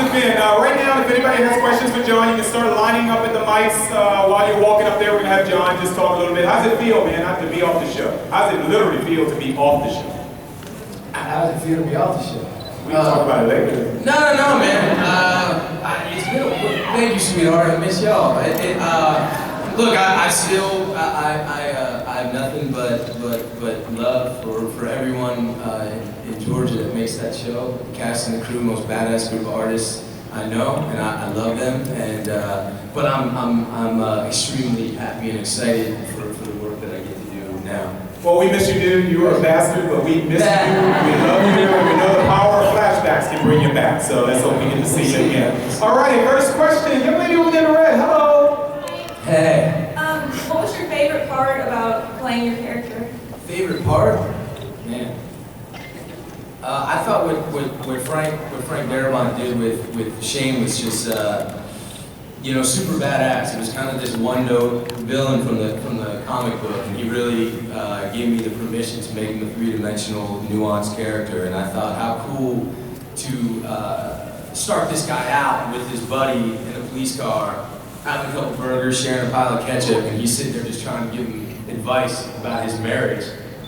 How's it been? Right now, if anybody has questions for Jon, you can start lining up at the mics while you're walking up there. We're going to have Jon just talk a little bit. How's it feel, man, not to be off the show? How's it literally feel to be off the show? How does it feel to be off the show? We can talk about it later. No, man. It's been thank you, sweetheart. I miss y'all. Look, I have nothing but love for everyone in Georgia that makes that show. The cast and the crew, most badass group of artists I know, and I love them. And but I'm extremely happy and excited for the work that I get to do now. Well, we miss you, dude. You were a bastard, but we miss you. We love you, and we know the power of flashbacks can bring you back. So let's hope we get to see you again. All righty, first question. Young lady over there in the red. Hello. Hey. What was your favorite part about playing your character? Favorite part? Man. I thought what Frank Darabont did with Shane was just super badass. It was kind of this one-note villain from the comic book, and he really gave me the permission to make him a three-dimensional, nuanced character. And I thought, how cool to start this guy out with his buddy in a police car, having a couple burgers, sharing a pile of ketchup, and he's sitting there just trying to give him advice about his marriage.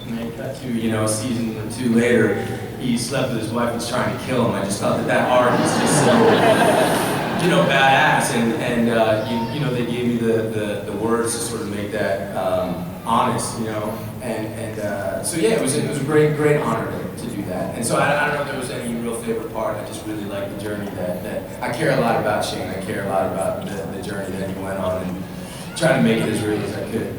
And then cut to, a season or two later, he slept with his wife and was trying to kill him. I just thought that arc was just so, badass. And they gave me the words to sort of make that honest, so yeah, it was a great honor to do that. And so I don't know if there was any real favorite part. I just really liked the journey that I care a lot about Shane. I care a lot about the journey that he went on and trying to make it as real as I could.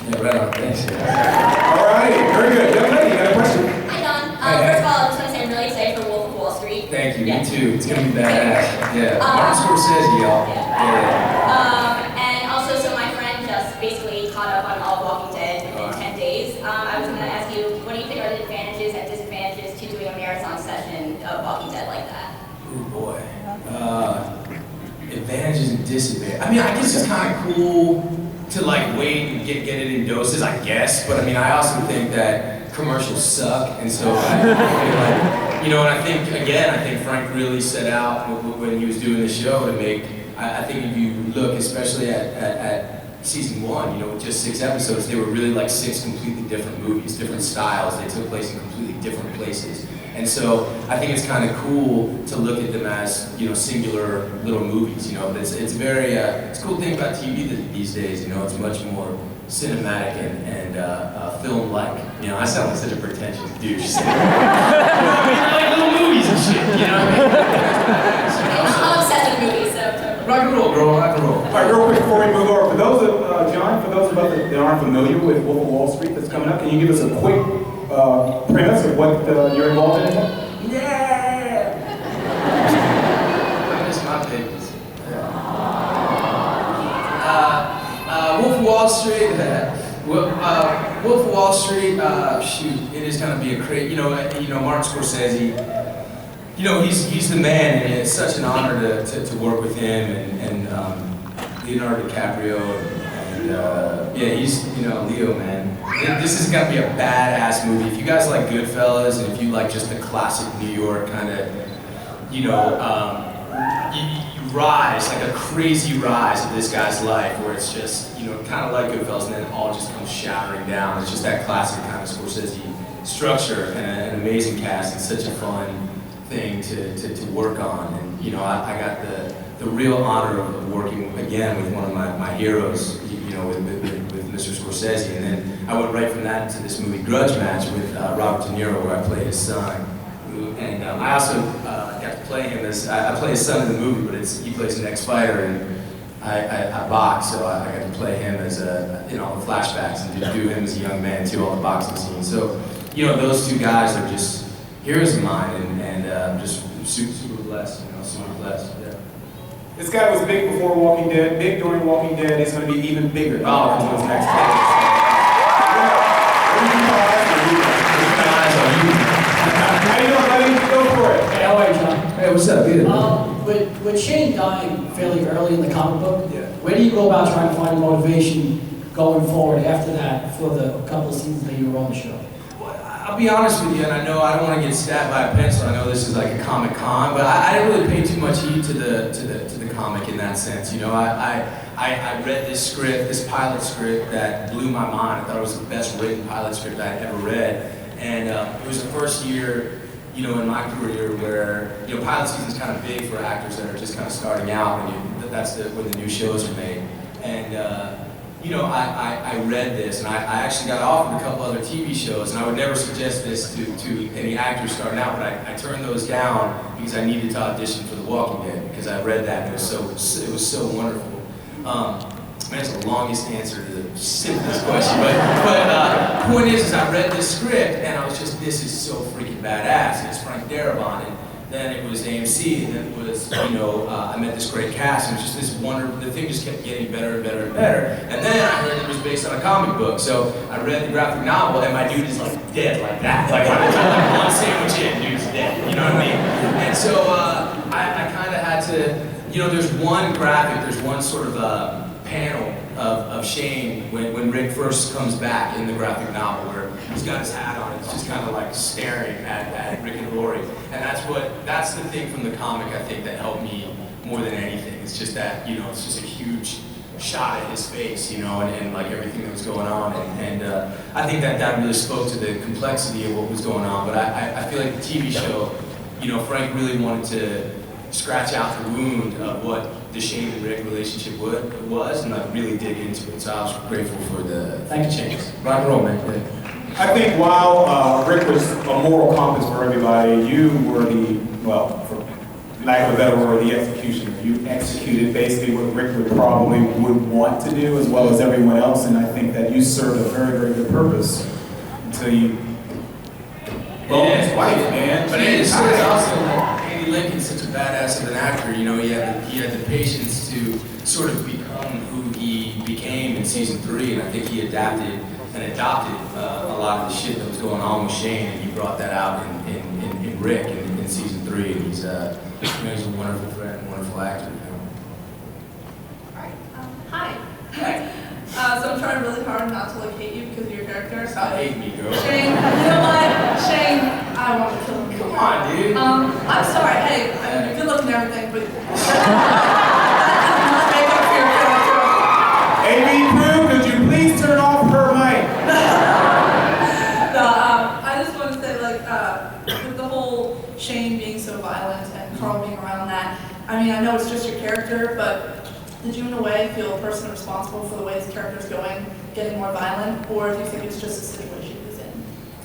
Yeah, right on. Thanks. All right, very good. Young lady, you got a question? Hi, Jon. First of all, I just want to say I'm really excited for Wolf of Wall Street. Thank you. Me too. It's gonna be badass. Yeah. Martin Scorsese, y'all. Yeah. And also, so my friend just basically caught up on all of Walking Dead in 10 days. I was going to ask you, what do you think are the advantages and disadvantages to doing a marathon session of Walking Dead like that? Oh boy. Advantages and disadvantages. I mean, I guess it's kind of cool to wait and get it in doses, I guess. But I mean, I also think that commercials suck, and so I feel and I think Frank really set out when he was doing the show to make. I think if you look, especially at season 1, with just 6 episodes, they were really 6 completely different movies, different styles. They took place in completely different places. And so I think it's kind of cool to look at them as, singular little movies. It's very, it's a cool thing about TV these days. It's much more cinematic and film-like. I sound like such a pretentious douche. Like little movies and shit. I'm obsessed with movies, so. Rock and roll, girl, rock and roll. All right, real quick before we move over, for those of Jon, for those of us that aren't familiar with Wolf of Wall Street that's coming up, can you give us a quick premise of what you're involved in? Yeah! I miss my babies. Wolf of Wall Street. Wolf of Wall Street. Shoot, it is going to be a great. Martin Scorsese. He's the man, and it's such an honor to work with him and Leonardo DiCaprio. And he's Leo, man. This is gonna be a badass movie. If you guys like Goodfellas, and if you like just the classic New York kind of, you rise, like a crazy rise of this guy's life, where it's just, kind of like Goodfellas, and then it all just comes shattering down. It's just that classic kind of Scorsese structure, and an amazing cast. It's such a fun thing to work on, and I got the real honor of working again with one of my heroes, with Mr. Scorsese, and then I went right from that to this movie Grudge Match with Robert De Niro, where I play his son, and I also got to play him as I play his son in the movie, but he plays an ex-fighter, and I box, so I got to play him as all the flashbacks and do him as a young man too, all the boxing scenes. So those two guys are just heroes of mine, and I'm just super blessed, super blessed. Yeah. This guy was big before Walking Dead, big during Walking Dead. He's going to be even bigger into his next phase. How you doing, buddy? Go for it. Hey, how are you, Jon? Hey, what's up? Good. With Shane dying fairly early in the comic book, Yeah. where do you go about trying to find motivation going forward after that for the couple of seasons that you were on the show? Well, I'll be honest with you, and I know I don't want to get stabbed by a pencil. I know this is like a Comic Con, but I didn't really pay too much heed to the comic in that sense. You know, I read this script, this pilot script that blew my mind. I thought it was the best written pilot script I'd ever read, and it was the first year, you know, in my career where, you know, pilot season's kind of big for actors that are just kind of starting out when when the new shows are made, and. You know, I read this, and I actually got offered a couple other TV shows, and I would never suggest this to any actors starting out, but I turned those down because I needed to audition for The Walking Dead, because I read that, and it was so wonderful. Man, it's the longest answer to the simplest question, but point is I read this script, and I was just, this is so freaking badass, and it's Frank Darabont, and then it was AMC, and then it was, you know, I met this great cast, and it was just this wonderful, the thing just kept getting better and better and better. And then I heard it was based on a comic book, so I read the graphic novel, and my dude is like dead like that. Like by the time like one sandwich in, dude's dead, you know what I mean? And so I kind of had to, you know, there's one sort of panel of Shane when Rick first comes back in the graphic novel where he's got his hat on, it's just kind of like staring at Rick and Lori. And that's the thing from the comic, I think, that helped me more than anything. It's just that, you know, it's just a huge shot at his face, you know, and like everything that was going on. And I think that really spoke to the complexity of what was going on. But I feel like the TV show, you know, Frank really wanted to scratch out the wound of what the Shane and Rick relationship was, and like really dig into it. So I was grateful for the chance. Rock and roll, man. I think while Rick was a moral compass for everybody, you were well, for lack of a better word, the executioner. You executed basically what Rick would want to do, as well as everyone else, and I think that you served a very, very good purpose until you his wife, man. But it's also like Andy Lincoln's such a badass of an actor. You know, he had the patience to sort of become who he became in season 3, and I think he adapted and adopted a lot of the shit that was going on with Shane, and he brought that out in Rick in season 3. And he's a wonderful friend, wonderful actor. You know? Alright, hi. So I'm trying really hard not to like hate you because of your character. Stop hating me, girl. Shane, you know what? Shane, I want to kill him. Come on, dude. I'm sorry. Hey, I mean, you're good looking and everything, but that does not make up for your character. A.B. Prue, could you please turn off her mic? No, I just want to say, like, with the whole Shane being so violent and Carl being around that, I mean, I know it's just your character, but did you in a way feel personally responsible for the way his character's going, getting more violent, or do you think it's just a situation he was in?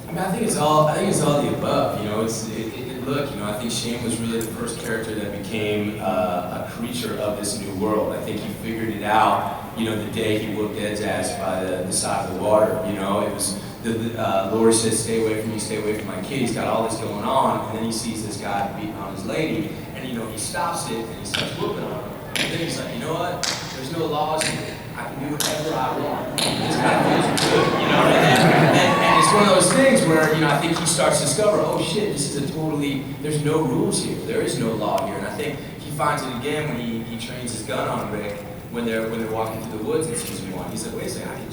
I mean, I think it's all the above. You know, look, you know, I think Shane was really the first character that became a creature of this new world. I think he figured it out, you know, the day he whooped Ed's ass by the side of the water. You know, it was Lori says, "Stay away from me, stay away from my kid." He's got all this going on, and then he sees this guy beating on his lady, and you know, he stops it and he starts whooping on him. And then he's like, you know what? There's no laws here. I can do whatever I want. This kind of feels good, you know? And it's one of those things where, you know, I think he starts to discover, oh shit, this is there's no rules here. There is no law here. And I think he finds it again when he trains his gun on Rick when they're walking through the woods in season 1. He's like, wait a second, I can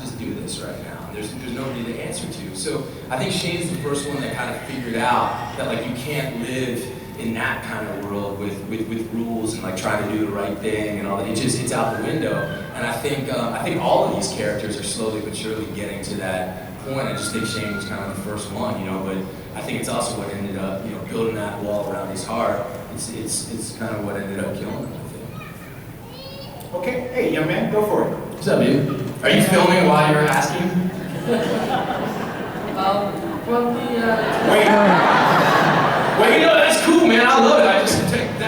just do this right now. There's nobody to answer to. So I think Shane's the first one that kind of figured out that like you can't live in that kind of world with rules and like trying to do the right thing and all that. It's out the window. And I think all of these characters are slowly but surely getting to that point. I just think Shane was kind of the first one, you know, but I think it's also what ended up, you know, building that wall around his heart. It's kind of what ended up killing him, I think. Okay, hey young man, go for it. What's up, dude? Are you filming while you're asking? Wait, you know, that's cool, man. I love it. I just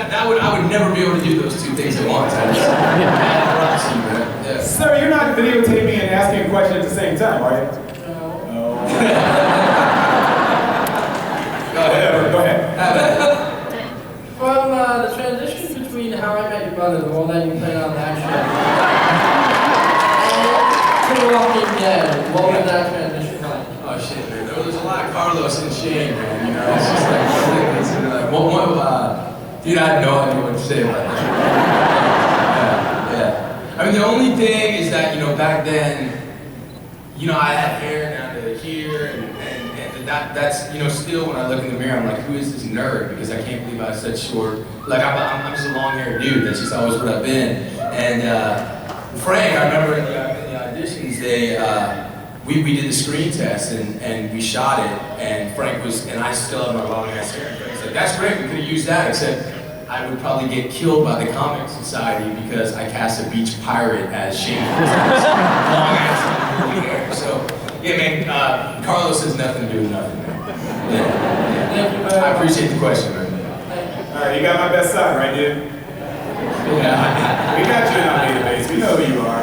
I would never be able to do those two things at once. I promise you, man. Yeah. Sir, you're not videotaping and asking a question at the same time, are you? No. Go ahead. From the transition between How I Met Your Mother, the one that you played on that show, to Walking Dead, what was that transition like? Oh shit, man. There was a lot of Carlos and Shane, man. You know, it's just like dude, I had no idea what to say about that. Yeah. I mean, the only thing is that, you know, back then, you know, I had hair down to here, and that's, you know, still when I look in the mirror, I'm like, who is this nerd? Because I can't believe I have such short, like, I'm just a long-haired dude. That's just always what I've been. And Frank, I remember in the auditions, we did the screen test, and we shot it, and Frank was, and I still have my long-ass hair. And Frank's like, that's great, we could have used that, except I would probably get killed by the Comic Society because I cast a beach pirate as Shane. Long-ass curly hair. So, yeah, man, Carlos has nothing to do with nothing, man. Yeah. Thank you very I much. appreciate the question, man. All right, you got my best side, right, dude? Yeah. We got you in our database. We know who you are.